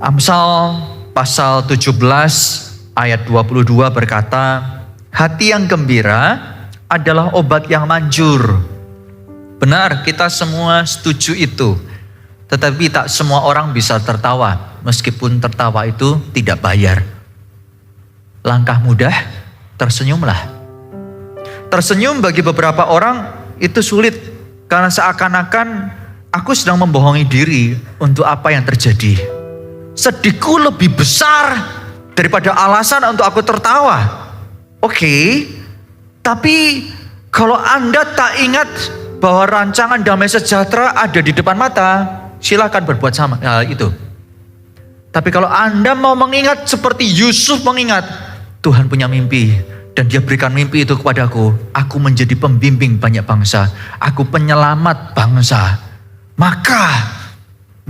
Amsal pasal 17 ayat 22 berkata, hati yang gembira adalah obat yang manjur. Benar, kita semua setuju itu. Tetapi tak semua orang bisa tertawa, meskipun tertawa itu tidak bayar. Langkah mudah, tersenyumlah. Tersenyum bagi beberapa orang itu sulit, karena seakan-akan aku sedang membohongi diri untuk apa yang terjadi. Sedihku lebih besar daripada alasan untuk aku tertawa. Oke, tapi kalau Anda tak ingat bahwa rancangan damai sejahtera ada di depan mata, silakan berbuat sama itu. Tapi kalau Anda mau mengingat seperti Yusuf mengingat, Tuhan punya mimpi dan Dia berikan mimpi itu kepadaku. Aku menjadi pembimbing banyak bangsa, aku penyelamat bangsa. Maka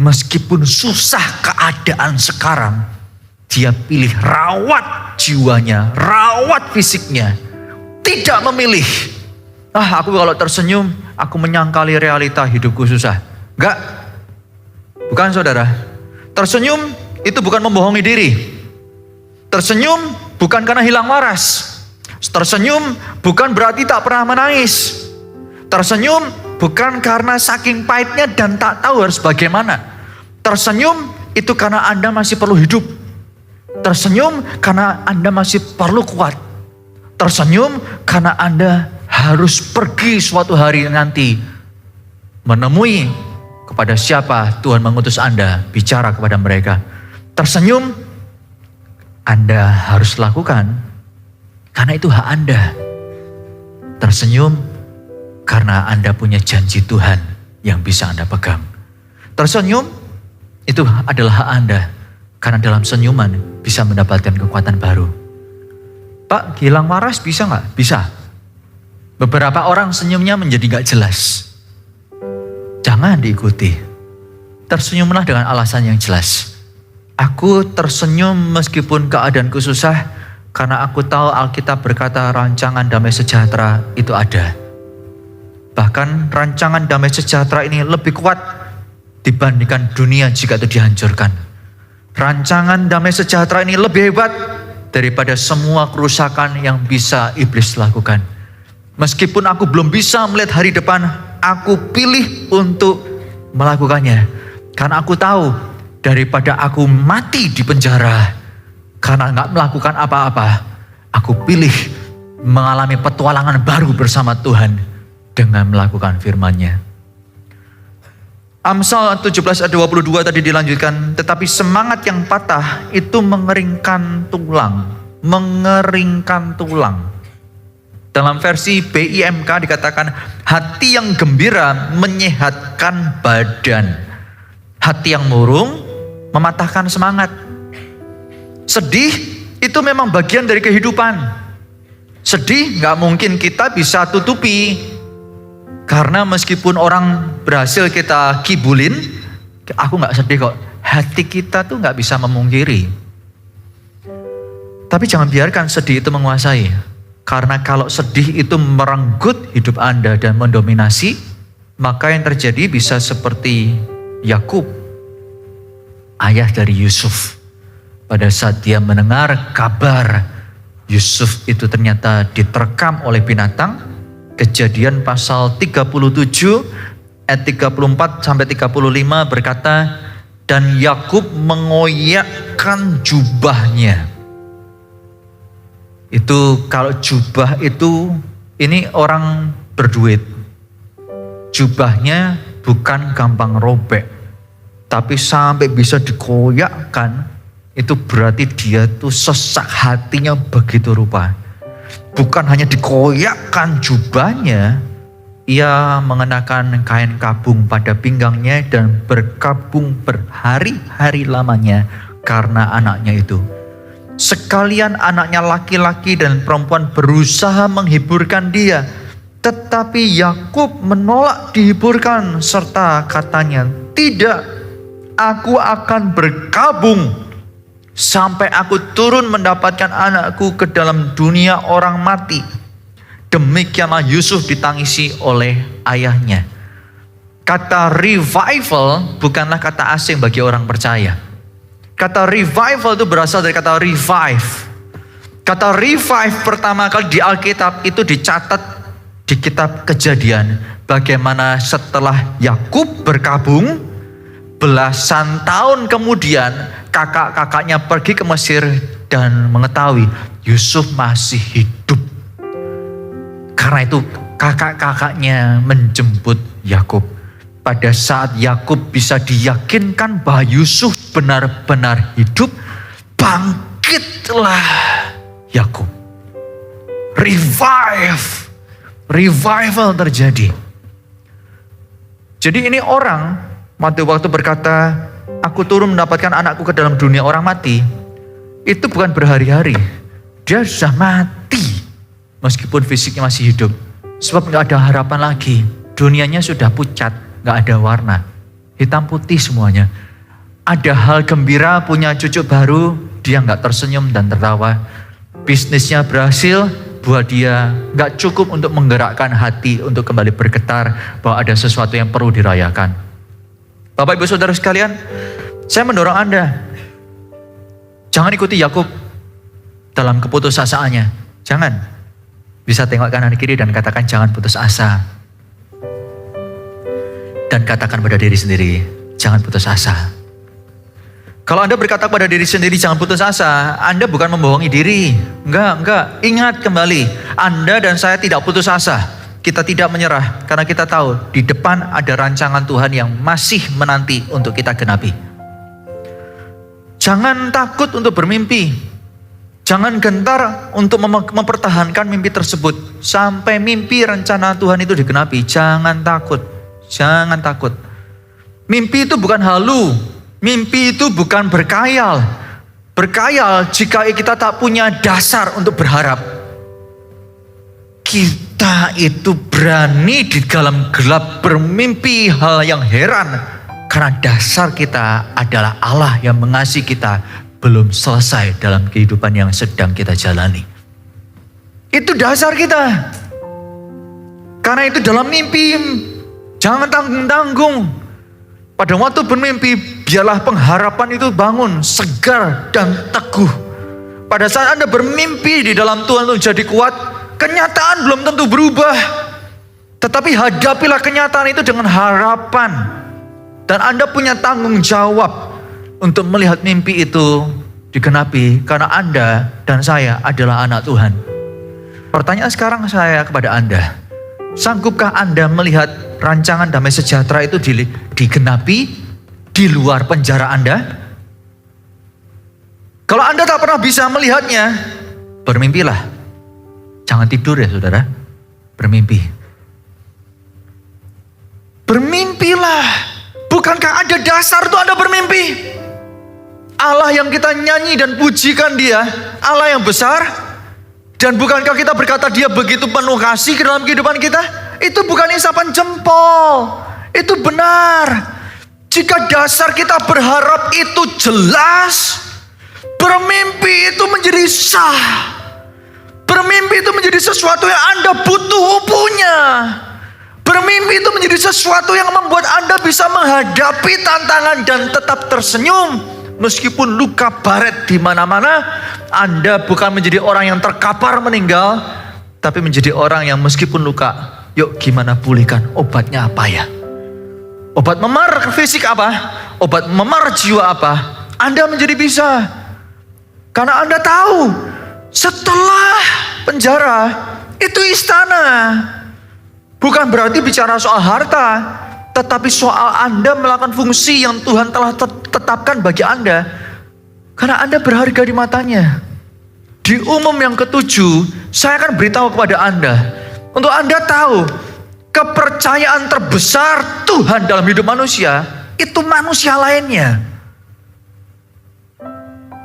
meskipun susah keadaan sekarang, Dia pilih rawat jiwanya, rawat fisiknya, tidak memilih. Aku kalau tersenyum, aku menyangkali realita hidupku susah. Enggak, bukan saudara. Tersenyum itu bukan membohongi diri. Tersenyum bukan karena hilang waras. Tersenyum bukan berarti tak pernah menangis. Tersenyum bukan karena saking pahitnya dan tak tahu harus bagaimana. Tersenyum itu karena Anda masih perlu hidup. Tersenyum karena Anda masih perlu kuat. Tersenyum karena Anda harus pergi suatu hari nanti menemui kepada siapa Tuhan mengutus Anda, bicara kepada mereka. Tersenyum Anda harus lakukan karena itu hak Anda. Tersenyum karena Anda punya janji Tuhan yang bisa Anda pegang. Tersenyum itu adalah hak Anda, karena dalam senyuman bisa mendapatkan kekuatan baru. Pak, hilang waras bisa nggak? Bisa. Beberapa orang senyumnya menjadi gak jelas. Jangan diikuti. Tersenyumlah dengan alasan yang jelas. Aku tersenyum meskipun keadaanku susah, karena aku tahu Alkitab berkata rancangan damai sejahtera itu ada. Bahkan rancangan damai sejahtera ini lebih kuat dibandingkan dunia jika itu dihancurkan. Rancangan damai sejahtera ini lebih hebat daripada semua kerusakan yang bisa iblis lakukan. Meskipun aku belum bisa melihat hari depan, aku pilih untuk melakukannya. Karena aku tahu daripada aku mati di penjara karena gak melakukan apa-apa, aku pilih mengalami petualangan baru bersama Tuhan dengan melakukan firman-Nya. Amsal 17 ayat 22 tadi dilanjutkan, tetapi semangat yang patah itu mengeringkan tulang. Mengeringkan tulang. Dalam versi BIMK dikatakan, hati yang gembira menyehatkan badan. Hati yang murung mematahkan semangat. Sedih itu memang bagian dari kehidupan. Sedih gak mungkin kita bisa tutupi. Karena meskipun orang berhasil kita kibulin, aku gak sedih kok. Hati kita tuh gak bisa memungkiri. Tapi jangan biarkan sedih itu menguasai. Karena kalau sedih itu merenggut hidup Anda dan mendominasi, maka yang terjadi bisa seperti Yakub, ayah dari Yusuf. Pada saat dia mendengar kabar Yusuf itu ternyata diterkam oleh binatang, Kejadian pasal 37 ayat 34 sampai 35 berkata, dan Yakub mengoyakkan jubahnya. Itu kalau jubah itu, ini orang berduit. Jubahnya bukan gampang robek, tapi sampai bisa dikoyakkan, itu berarti dia tuh sesak hatinya begitu rupa. Bukan hanya dikoyakkan jubahnya, ia mengenakan kain kabung pada pinggangnya dan berkabung berhari-hari lamanya karena anaknya itu. Sekalian anaknya laki-laki dan perempuan berusaha menghiburkan dia, tetapi Yakub menolak dihiburkan serta katanya, tidak, aku akan berkabung sampai aku turun mendapatkan anakku ke dalam dunia orang mati. Demikianlah Yusuf ditangisi oleh ayahnya. Kata revival bukanlah kata asing bagi orang percaya. Kata revival itu berasal dari kata revive. Kata revive pertama kali di Alkitab itu dicatat di kitab Kejadian. Bagaimana setelah Yakub berkabung, belasan tahun kemudian kakak-kakaknya pergi ke Mesir dan mengetahui Yusuf masih hidup. Karena itu kakak-kakaknya menjemput Yakub. Pada saat Yakub bisa diyakinkan bahwa Yusuf benar-benar hidup, bangkitlah Yakub. Revival terjadi. Jadi ini orang waktu berkata, aku turun mendapatkan anakku ke dalam dunia orang mati. Itu bukan berhari-hari. Dia sudah mati. Meskipun fisiknya masih hidup. Sebab gak ada harapan lagi. Dunianya sudah pucat. Gak ada warna. Hitam putih semuanya. Ada hal gembira punya cucu baru. Dia gak tersenyum dan tertawa. Bisnisnya berhasil. Buat dia gak cukup untuk menggerakkan hati. Untuk kembali bergetar. Bahwa ada sesuatu yang perlu dirayakan. Bapak ibu saudara sekalian. Saya mendorong Anda. Jangan ikuti Yakub dalam keputusasaannya. Jangan. Bisa tengok kanan kiri dan katakan jangan putus asa. Dan katakan pada diri sendiri, jangan putus asa. Kalau Anda berkata pada diri sendiri jangan putus asa, Anda bukan membohongi diri. Enggak. Ingat kembali, Anda dan saya tidak putus asa. Kita tidak menyerah karena kita tahu di depan ada rancangan Tuhan yang masih menanti untuk kita genapi. Jangan takut untuk bermimpi. Jangan gentar untuk mempertahankan mimpi tersebut. Sampai mimpi rencana Tuhan itu digenapi. Jangan takut. Jangan takut. Mimpi itu bukan halu. Mimpi itu bukan berkhayal. Berkhayal jika kita tak punya dasar untuk berharap. Kita itu berani di dalam gelap bermimpi hal yang heran. Karena dasar kita adalah Allah yang mengasihi kita. Belum selesai dalam kehidupan yang sedang kita jalani. Itu dasar kita. Karena itu dalam mimpi, jangan tanggung-tanggung. Pada waktu bermimpi, biarlah pengharapan itu bangun, segar dan teguh. Pada saat Anda bermimpi di dalam Tuhan untuk jadi kuat, kenyataan belum tentu berubah. Tetapi hadapilah kenyataan itu dengan harapan. Dan Anda punya tanggung jawab untuk melihat mimpi itu digenapi karena Anda dan saya adalah anak Tuhan. Pertanyaan sekarang saya kepada Anda. Sanggupkah Anda melihat rancangan damai sejahtera itu digenapi di luar penjara Anda? Kalau Anda tak pernah bisa melihatnya, bermimpilah. Jangan tidur ya saudara. Bermimpi. Bermimpilah. Bukankah ada dasar untuk Anda bermimpi? Allah yang kita nyanyi dan pujikan dia, Allah yang besar. Dan bukankah kita berkata dia begitu penuh kasih ke dalam kehidupan kita? Itu bukan isapan jempol. Itu benar. Jika dasar kita berharap itu jelas, bermimpi itu menjadi sah. Bermimpi itu menjadi sesuatu yang Anda butuh punya. Bermimpi itu menjadi sesuatu yang membuat Anda bisa menghadapi tantangan dan tetap tersenyum. Meskipun luka baret di mana-mana, Anda bukan menjadi orang yang terkapar meninggal, tapi menjadi orang yang meskipun luka, yuk gimana pulihkan, obatnya apa ya? Obat memar fisik apa? Obat memar jiwa apa? Anda menjadi bisa. Karena Anda tahu, setelah penjara, itu istana. Bukan berarti bicara soal harta, tetapi soal Anda melakukan fungsi yang Tuhan telah tetapkan bagi Anda. Karena Anda berharga di matanya. Di umum yang ketujuh, saya akan beritahu kepada Anda. Untuk Anda tahu, kepercayaan terbesar Tuhan dalam hidup manusia, itu manusia lainnya.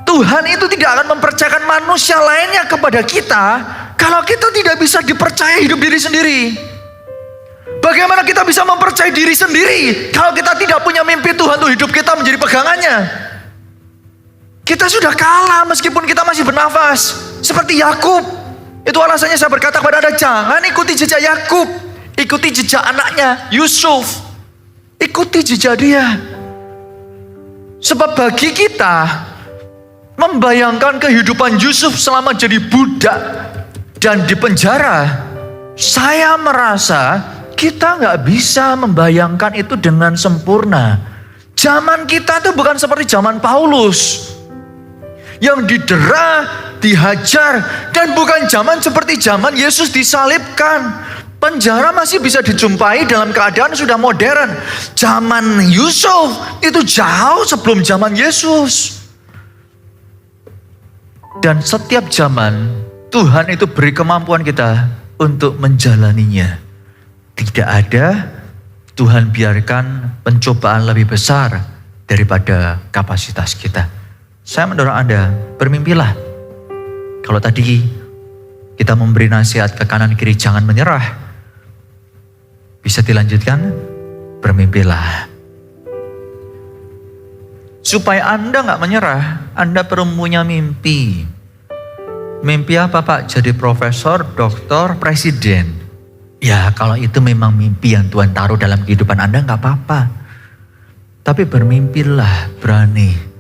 Tuhan itu tidak akan mempercayakan manusia lainnya kepada kita, kalau kita tidak bisa dipercaya hidup diri sendiri. Bagaimana kita bisa mempercayai diri sendiri kalau kita tidak punya mimpi Tuhan untuk hidup kita menjadi pegangannya? Kita sudah kalah meskipun kita masih bernafas. Seperti Yakub. Itu alasannya saya berkata kepada Anda, jangan ikuti jejak Yakub. Ikuti jejak anaknya Yusuf. Ikuti jejak dia. Sebab bagi kita, membayangkan kehidupan Yusuf selama jadi budak dan di penjara, saya merasa kita nggak bisa membayangkan itu dengan sempurna. Zaman kita tuh bukan seperti zaman Paulus, yang didera, dihajar, dan bukan zaman seperti zaman Yesus disalibkan. Penjara masih bisa dijumpai dalam keadaan sudah modern. Zaman Yusuf itu jauh sebelum zaman Yesus. Dan setiap zaman Tuhan itu beri kemampuan kita untuk menjalaninya. Tidak ada Tuhan biarkan pencobaan lebih besar daripada kapasitas kita. Saya mendorong Anda, bermimpilah. Kalau tadi kita memberi nasihat ke kanan kiri jangan menyerah, bisa dilanjutkan, bermimpilah. Supaya Anda gak menyerah, Anda perlu punya mimpi. Mimpi apa Pak? Jadi profesor, doktor, presiden. Ya kalau itu memang mimpi yang Tuhan taruh dalam kehidupan Anda gak apa-apa. Tapi bermimpilah, berani.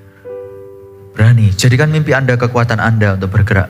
Jadikan mimpi Anda kekuatan Anda untuk bergerak.